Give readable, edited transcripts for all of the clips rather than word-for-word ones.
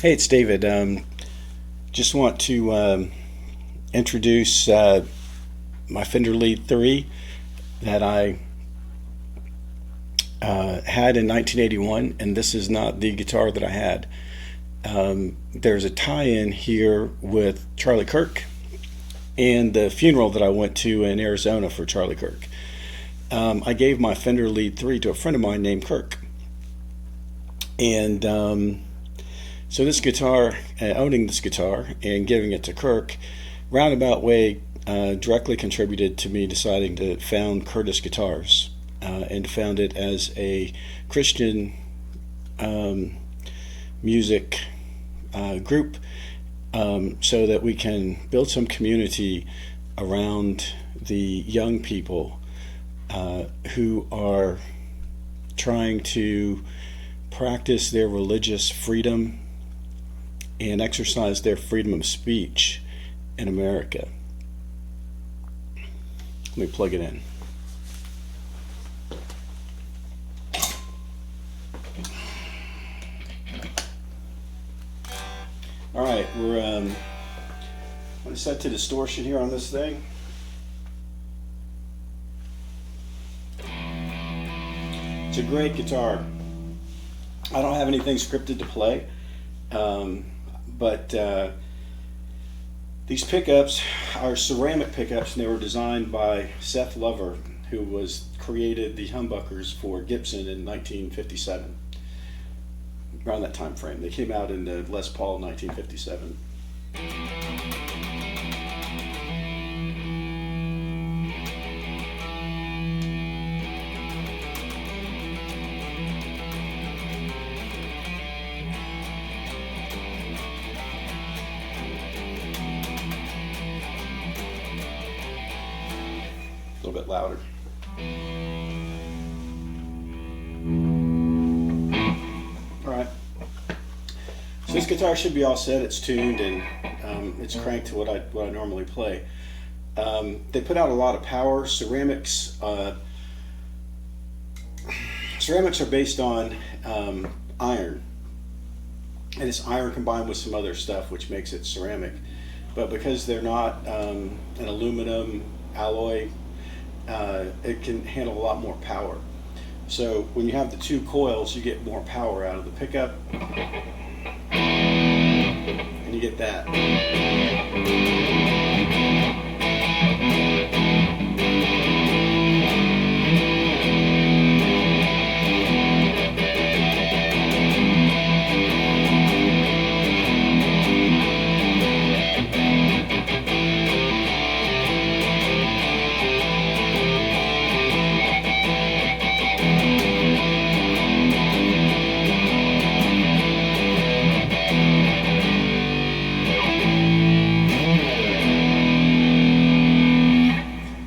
Hey, it's David. Just want to introduce my Fender Lead III that I had in 1981, and this is not the guitar that I had. There's a tie-in here with Charlie Kirk and the funeral that I went to in Arizona for Charlie Kirk. I gave my Fender Lead III to a friend of mine named Kirk, and so this guitar, owning this guitar and giving it to Kirk, roundabout way directly contributed to me deciding to found Curtis Guitars and found it as a Christian music group, so that we can build some community around the young people who are trying to practice their religious freedom and exercise their freedom of speech in America. Let me plug it in. All right, we're going to set to distortion here on this thing. It's a great guitar. I don't have anything scripted to play. But these pickups are ceramic pickups, and they were designed by Seth Lover, who created the humbuckers for Gibson in 1957. Around that time frame, they came out in the Les Paul in 1957. A little bit louder. All right. So this guitar should be all set. It's tuned and it's cranked to what I normally play. They put out a lot of power. Ceramics. Ceramics are based on iron, and it's iron combined with some other stuff, which makes it ceramic. But because they're not an aluminum alloy, it can handle a lot more power. So when you have the two coils, you get more power out of the pickup, and you get that.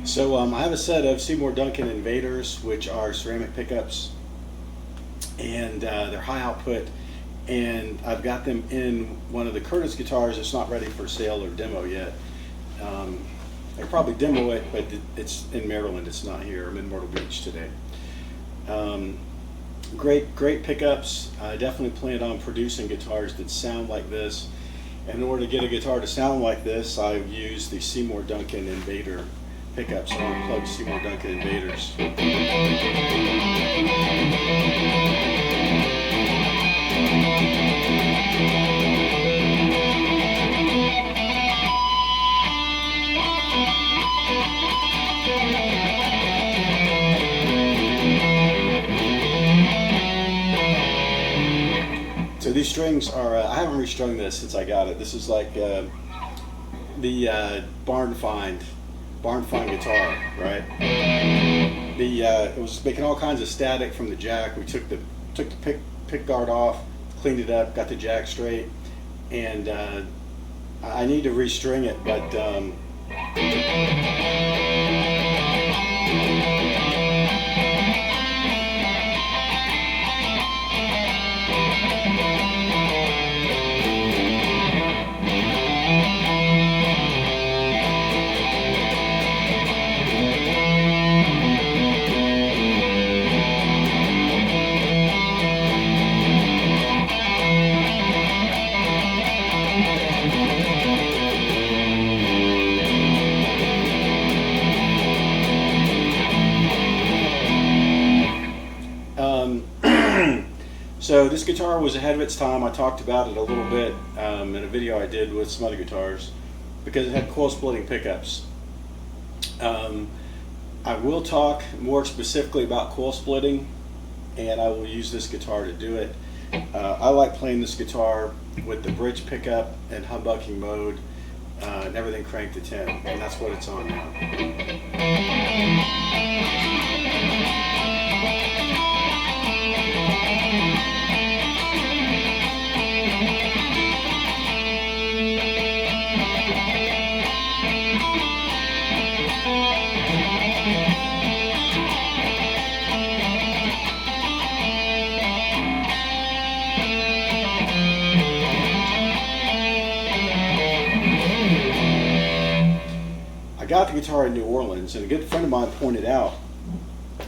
So I have a set of Seymour Duncan Invaders, which are ceramic pickups, and they're high output, and I've got them in one of the Curtis guitars. It's not ready for sale or demo yet. I'll probably demo it, but it's in Maryland, it's not here. I'm in Myrtle Beach today. Great pickups. I definitely planned on producing guitars that sound like this. And in order to get a guitar to sound like this, I used the Seymour Duncan Invader pickups. I want to plug Seymour Duncan Invaders. So these strings are, I haven't restrung this since I got it. This is like the barn find guitar, right? It was making all kinds of static from the jack. We took the pick guard off, cleaned it up, got the jack straight, and I need to restring it, but So this guitar was ahead of its time. I talked about it a little bit in a video I did with some other guitars because it had coil splitting pickups. I will talk more specifically about coil splitting, and I will use this guitar to do it. I like playing this guitar with the bridge pickup and humbucking mode and everything cranked to 10, and that's what it's on now. I got the guitar in New Orleans, and a good friend of mine pointed out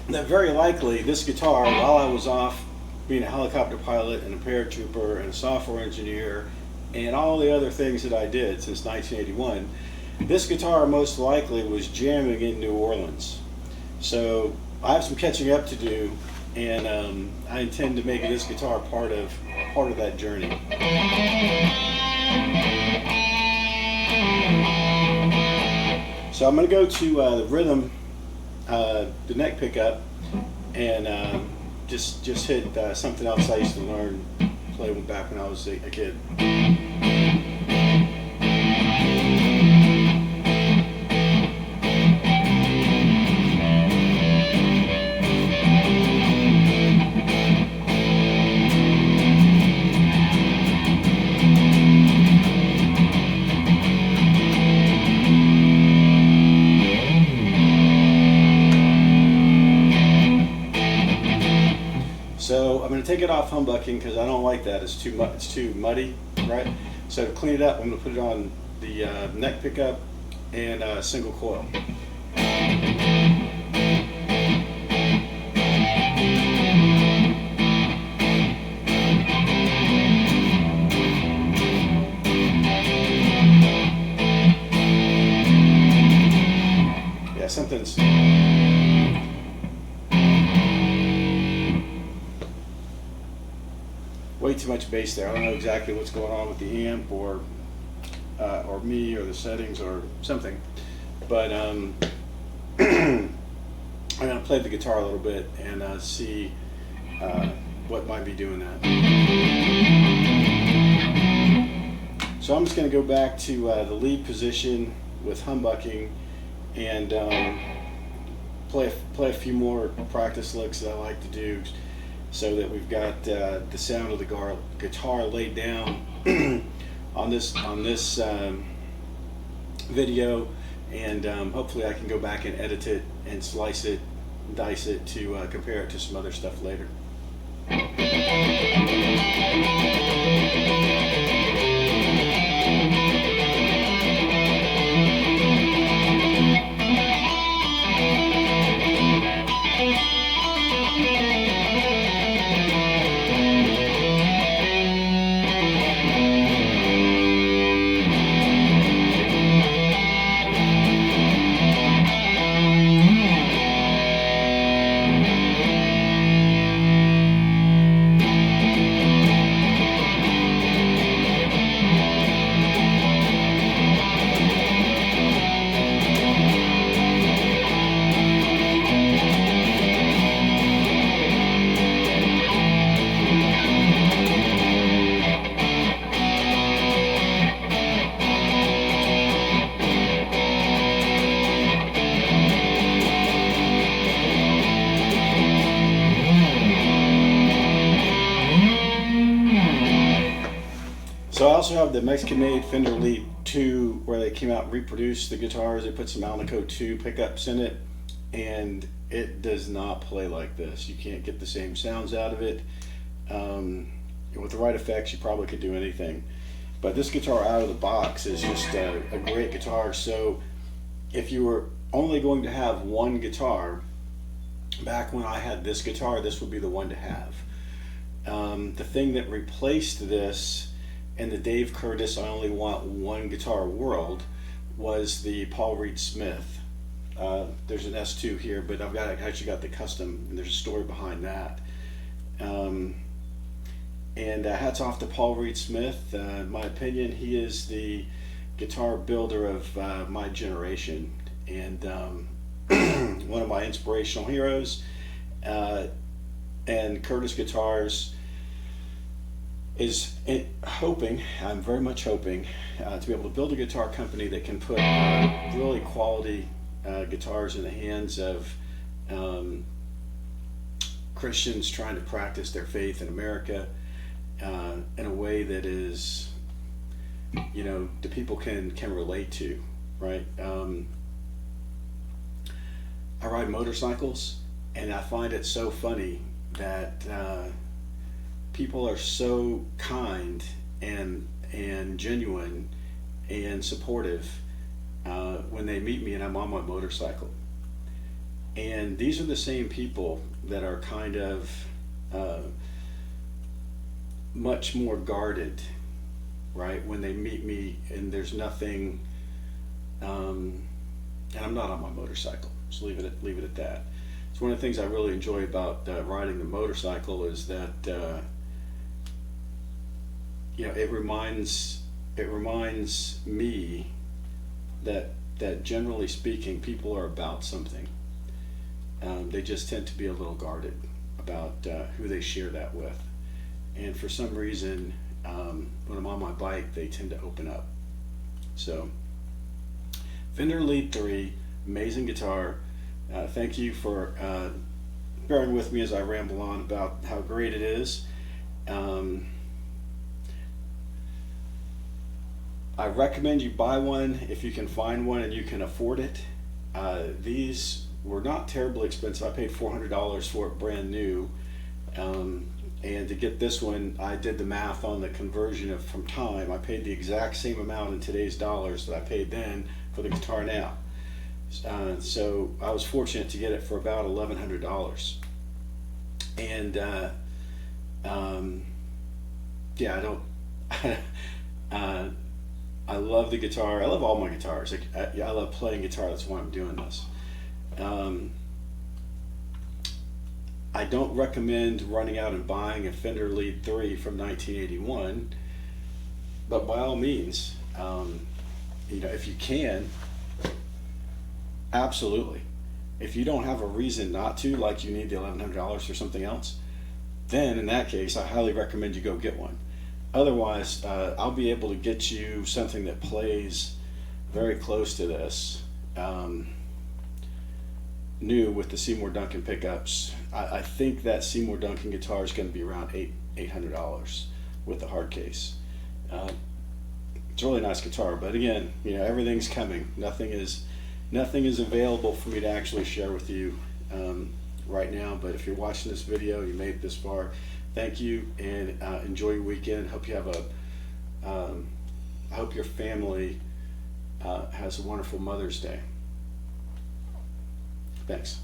that very likely this guitar, while I was off being a helicopter pilot and a paratrooper and a software engineer and all the other things that I did since 1981, this guitar most likely was jamming in New Orleans. So I have some catching up to do, and I intend to make this guitar part of that journey. So I'm going to go to the rhythm, the neck pickup, and just hit something else I used to learn play back when I was a kid. So I'm going to take it off humbucking because I don't like that. It's too muddy, right? So to clean it up, I'm going to put it on the neck pickup and single coil. Yeah, something's way too much bass there. I don't know exactly what's going on with the amp or me or the settings or something, but I'm going to play the guitar a little bit and see what might be doing that. So I'm just going to go back to the lead position with humbucking and play a few more practice licks that I like to do, so that we've got the sound of the guitar laid down on this video, and hopefully I can go back and edit it and slice it, dice it to compare it to some other stuff later. So I also have the Mexican-made Fender Lead II, where they came out and reproduced the guitars. They put some Alnico 2 pickups in it, and it does not play like this. You can't get the same sounds out of it. With the right effects, you probably could do anything. But this guitar out of the box is just a great guitar. So if you were only going to have one guitar, back when I had this guitar, this would be the one to have. The thing that replaced this in the Dave Curtis I Only Want One Guitar world was the Paul Reed Smith. There's an S2 here, but I've actually got the custom, and there's a story behind that. And hats off to Paul Reed Smith. In my opinion, he is the guitar builder of my generation, and one of my inspirational heroes. And Curtis Guitars is hoping, I'm very much hoping, to be able to build a guitar company that can put really quality guitars in the hands of Christians trying to practice their faith in America in a way that is, the people can relate to, right? I ride motorcycles, and I find it so funny that people are so kind and genuine and supportive when they meet me and I'm on my motorcycle. And these are the same people that are kind of much more guarded, right, when they meet me and there's nothing, and I'm not on my motorcycle. Just leave it at that. It's one of the things I really enjoy about riding the motorcycle is that it reminds me that generally speaking, people are about something. They just tend to be a little guarded about who they share that with, and for some reason, when I'm on my bike, they tend to open up. So, Fender Lead III, amazing guitar. Thank you for bearing with me as I ramble on about how great it is. I recommend you buy one if you can find one and you can afford it. These were not terribly expensive. I paid $400 for it brand new. And to get this one, I did the math on the conversion from time. I paid the exact same amount in today's dollars that I paid then for the guitar now. So I was fortunate to get it for about $1,100. And yeah, I love the guitar. I love all my guitars. I love playing guitar. That's why I'm doing this. I don't recommend running out and buying a Fender Lead III from 1981, but by all means, if you can, absolutely. If you don't have a reason not to, like you need the $1,100 or something else, then in that case, I highly recommend you go get one. Otherwise, I'll be able to get you something that plays very close to this, new with the Seymour Duncan pickups. I think that Seymour Duncan guitar is going to be around $800 with the hard case. It's a really nice guitar, but again, everything's coming. Nothing is available for me to actually share with you right now. But if you're watching this video, you made it this far, thank you, and enjoy your weekend. Hope you have I hope your family has a wonderful Mother's Day. Thanks.